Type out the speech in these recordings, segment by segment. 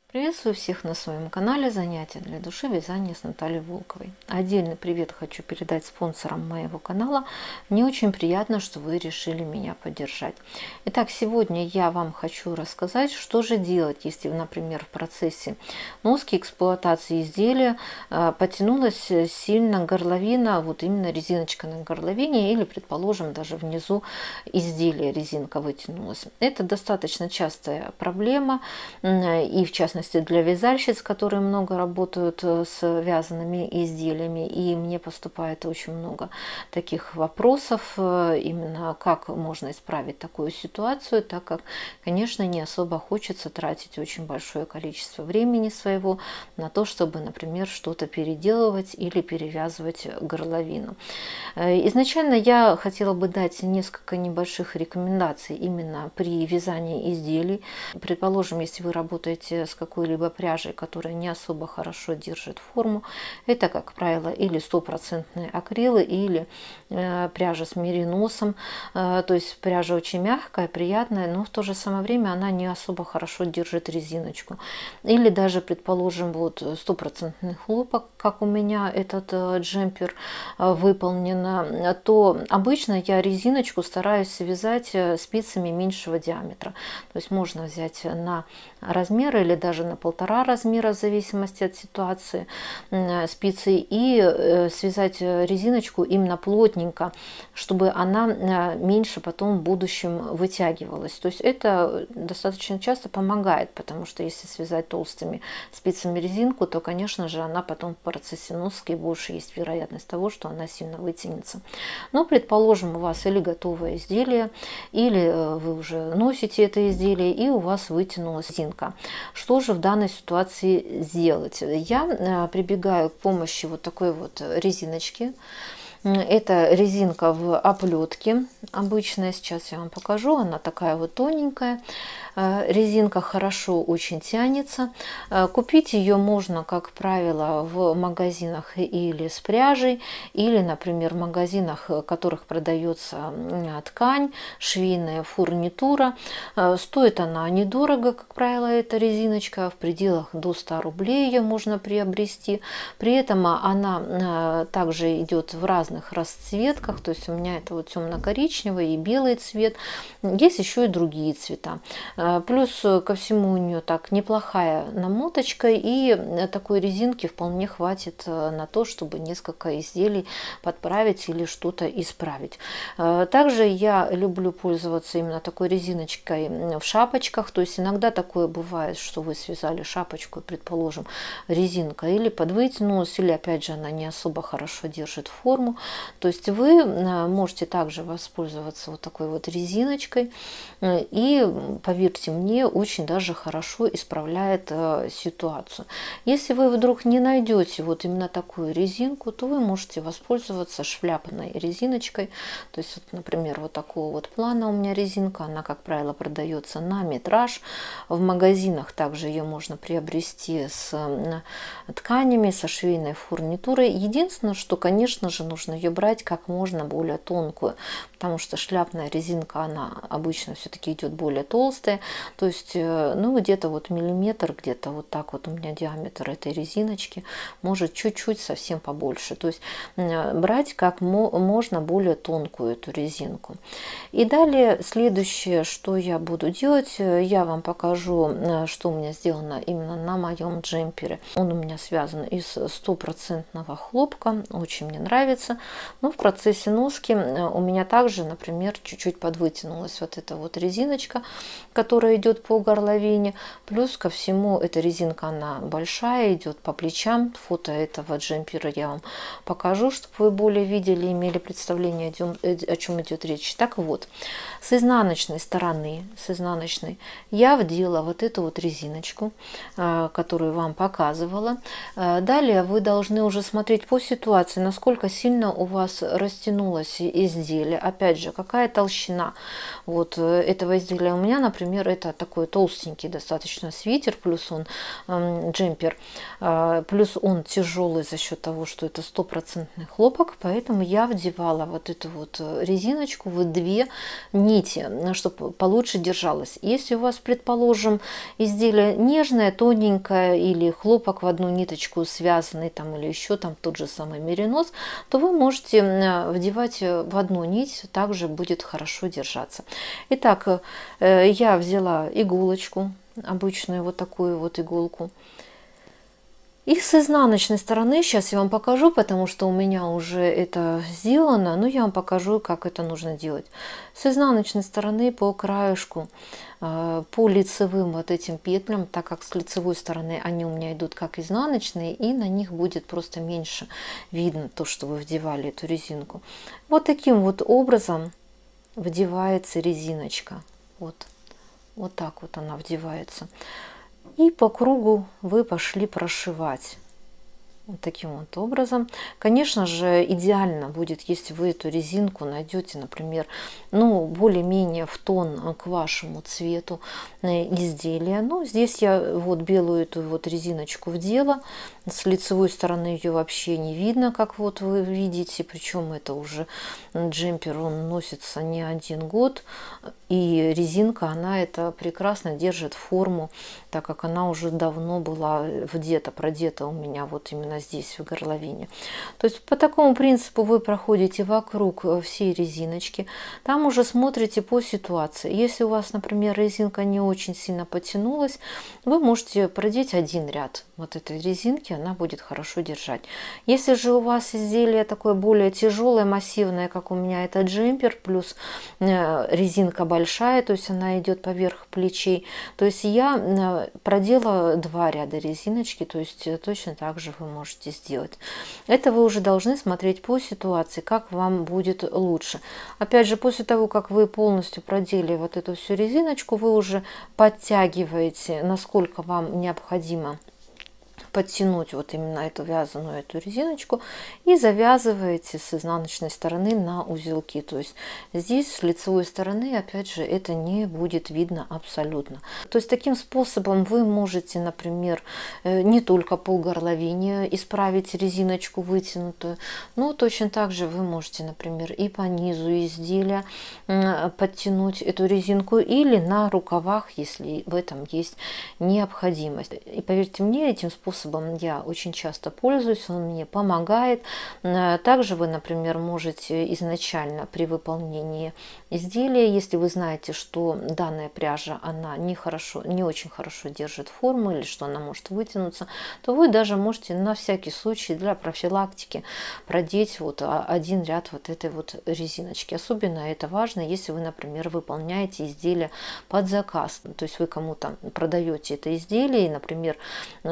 Приветствую всех на своем канале «Занятия для души. Вязание» с Натальей Волковой. Отдельный привет хочу передать спонсорам моего канала. Мне очень приятно, что вы решили меня поддержать. Итак, сегодня я вам хочу рассказать, что же делать, если, например, в процессе носки, эксплуатации изделия потянулась сильно горловина, вот именно резиночка на горловине, или, предположим, даже внизу изделия резинка вытянулась. Это достаточно частая проблема, и в частности для вязальщиц, которые много работают с вязаными изделиями, и мне поступает очень много таких вопросов, именно как можно исправить такую ситуацию, так как, конечно, не особо хочется тратить очень большое количество времени своего на то, чтобы, например, что-то переделывать или перевязывать горловину. Изначально я хотела бы дать несколько небольших рекомендаций именно при вязании изделий. Предположим, если вы работаете с какой-либо пряжей, которая не особо хорошо держит форму, это, как правило, или стопроцентные акрилы, или пряжа с мериносом. То есть пряжа очень мягкая, приятная, но в то же самое время она не особо хорошо держит резиночку. Или даже, предположим, вот стопроцентный хлопок, как у меня этот джемпер выполнен, то обычно я резиночку стараюсь вязать спицами меньшего диаметра. То есть можно взять на размер или даже на 1,5 размера, в зависимости от ситуации, спицы, и связать резиночку именно плотненько, чтобы она меньше потом в будущем вытягивалась. То есть это достаточно часто помогает, потому что если связать толстыми спицами резинку, то, конечно же, она потом в процессе носки больше есть вероятность того, что она сильно вытянется. Но, предположим, у вас или готовое изделие, или вы уже носите это изделие, и у вас вытянулась резинка. Что же в данной ситуации сделать? Я прибегаю к помощи вот такой вот резиночки. Это резинка в оплетке обычная, сейчас я вам покажу, она такая вот тоненькая. Резинка хорошо очень тянется. Купить ее можно, как правило, в магазинах или с пряжей, или, например, в магазинах, в которых продается ткань, швейная фурнитура. Стоит она недорого, как правило, эта резиночка, в пределах до 100 рублей ее можно приобрести. При этом она также идет в разных расцветках, то есть у меня это вот темно-коричневый и белый цвет. Есть еще и другие цвета. Плюс ко всему у нее так неплохая намоточка, и такой резинки вполне хватит на то, чтобы несколько изделий подправить или что-то исправить. Также я люблю пользоваться именно такой резиночкой в шапочках, то есть иногда такое бывает, что вы связали шапочку, предположим, резинка или подвытянулась, или опять же она не особо хорошо держит форму, то есть вы можете также воспользоваться вот такой вот резиночкой, и, поверьте мне, очень даже хорошо исправляет ситуацию. Если вы вдруг не найдете вот именно такую резинку, то вы можете воспользоваться шляпной резиночкой. То есть, вот, например, вот такого вот плана у меня резинка, она, как правило, продается на метраж. В магазинах также ее можно приобрести с тканями, со швейной фурнитурой. Единственное, что, конечно же, нужно ее брать как можно более тонкую, потому что шляпная резинка, она обычно все-таки идет более толстая. То есть, ну, где-то вот миллиметр, где-то вот так вот у меня диаметр этой резиночки, может чуть-чуть совсем побольше. То есть брать как можно более тонкую эту резинку. И далее следующее, что я буду делать, я вам покажу, что у меня сделано именно на моем джемпере. Он у меня связан из стопроцентного хлопка, очень мне нравится. Но в процессе носки у меня также, например, чуть-чуть подвытянулась вот эта вот резиночка, которая идет по горловине. Плюс ко всему эта резинка, она большая, идет по плечам. Фото этого джемпера я вам покажу, чтобы вы более видели, имели представление, о чем идет речь. Так вот, с изнаночной стороны, я вдела вот эту вот резиночку, которую вам показывала. Далее вы должны уже смотреть по ситуации, насколько сильно у вас растянулось изделие. Опять же, какая толщина вот этого изделия. У меня, например, например, это такой толстенький достаточно свитер, плюс он джемпер, плюс он тяжелый за счет того, что это 100% хлопок, поэтому я вдевала вот эту вот резиночку в 2 нити, чтобы получше держалась. Если у вас, предположим, изделие нежное, тоненькое, или хлопок в одну ниточку связанный, там, или еще там тот же самый меринос, то вы можете вдевать в одну нить, также будет хорошо держаться. Итак, я взяла иголочку, обычную вот такую вот иголку. И с изнаночной стороны, сейчас я вам покажу, потому что у меня уже это сделано, но я вам покажу, как это нужно делать. С изнаночной стороны по краешку, по лицевым вот этим петлям, так как с лицевой стороны они у меня идут как изнаночные, и на них будет просто меньше видно то, что вы вдевали эту резинку. Вот таким вот образом вдевается резиночка. Вот так вот она вдевается. И по кругу вы пошли прошивать. Вот таким вот образом. Конечно же, идеально будет, если вы эту резинку найдете, например, ну, более-менее в тон к вашему цвету изделия. Но здесь я вот белую эту вот резиночку вдела. С лицевой стороны ее вообще не видно, как вот вы видите. Причем это уже джемпер, он носится не 1 год. И резинка, она это прекрасно держит форму, так как она уже давно была продета у меня вот именно здесь в горловине. То есть по такому принципу вы проходите вокруг всей резиночки. Там уже смотрите по ситуации. Если у вас, например, резинка не очень сильно потянулась, вы можете продеть 1 ряд вот этой резинки, она будет хорошо держать. Если же у вас изделие такое более тяжелое, массивное, как у меня это джемпер, плюс резинка большая, то есть она идет поверх плечей, то есть я проделала 2 ряда резиночки, то есть точно так же вы можете сделать. Это вы уже должны смотреть по ситуации, как вам будет лучше. Опять же, после того, как вы полностью продели вот эту всю резиночку, вы уже подтягиваете, насколько вам необходимо подтянуть вот именно эту вязаную резиночку, и завязываете с изнаночной стороны на узелки. То есть здесь с лицевой стороны, опять же, это не будет видно абсолютно. То есть таким способом вы можете, например, не только по горловине исправить резиночку вытянутую, но точно так же вы можете, например, и по низу изделия подтянуть эту резинку, или на рукавах, если в этом есть необходимость. И поверьте мне, этим способом я очень часто пользуюсь, он мне помогает. Также вы, например, можете изначально при выполнении изделия, если вы знаете, что данная пряжа, она не очень хорошо держит форму, или что она может вытянуться, то вы даже можете на всякий случай для профилактики продеть вот 1 ряд вот этой вот резиночки. Особенно это важно, если вы, например, выполняете изделие под заказ, то есть вы кому-то продаете это изделие, и, например,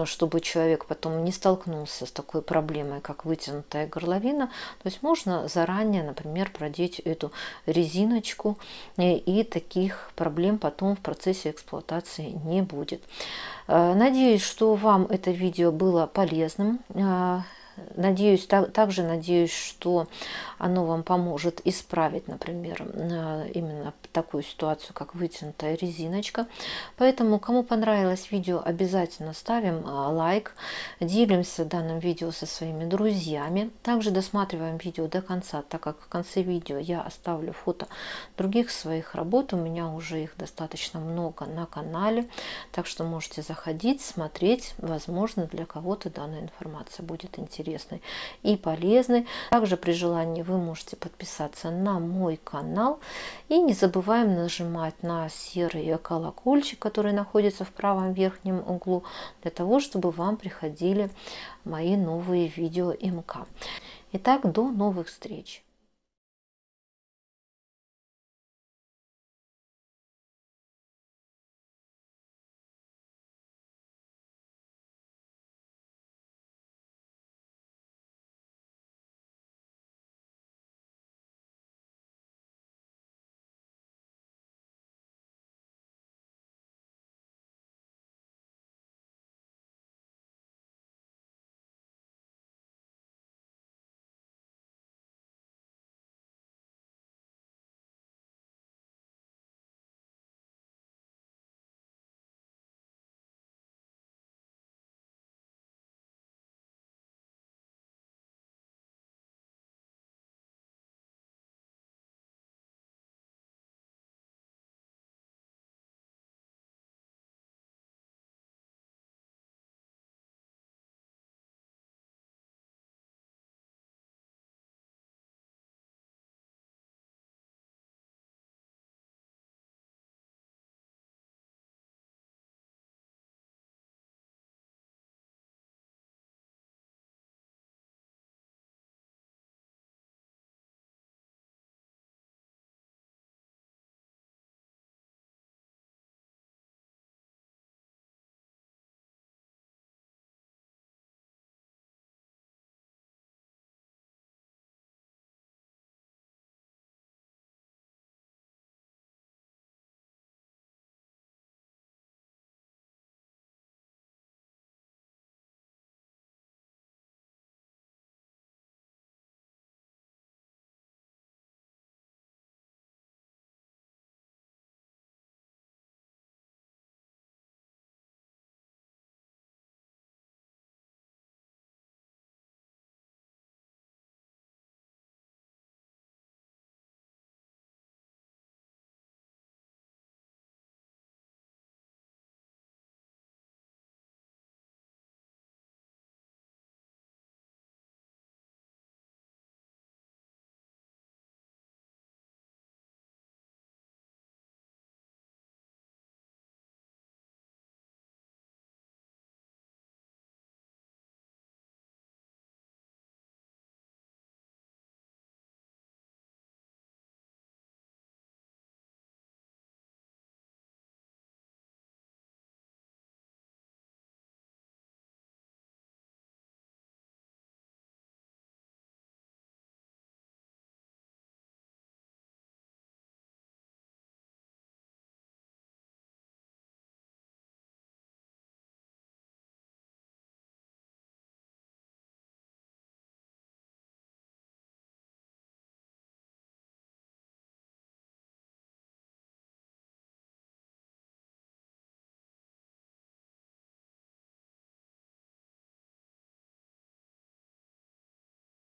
чтобы человек потом не столкнулся с такой проблемой, как вытянутая горловина, то есть можно заранее, например, продеть эту резиночку, и таких проблем потом в процессе эксплуатации не будет. Надеюсь, что вам это видео было полезным. Также надеюсь, что оно вам поможет исправить, например, именно такую ситуацию, как вытянутая резиночка. Поэтому, кому понравилось видео, обязательно ставим лайк, делимся данным видео со своими друзьями. Также досматриваем видео до конца, так как в конце видео я оставлю фото других своих работ. У меня уже их достаточно много на канале, так что можете заходить, смотреть. Возможно, для кого-то данная информация будет интересной и полезной. Также при желании вы можете подписаться на мой канал, и не забываем нажимать на серый колокольчик, который находится в правом верхнем углу, для того, чтобы вам приходили мои новые видео МК. Итак, до новых встреч!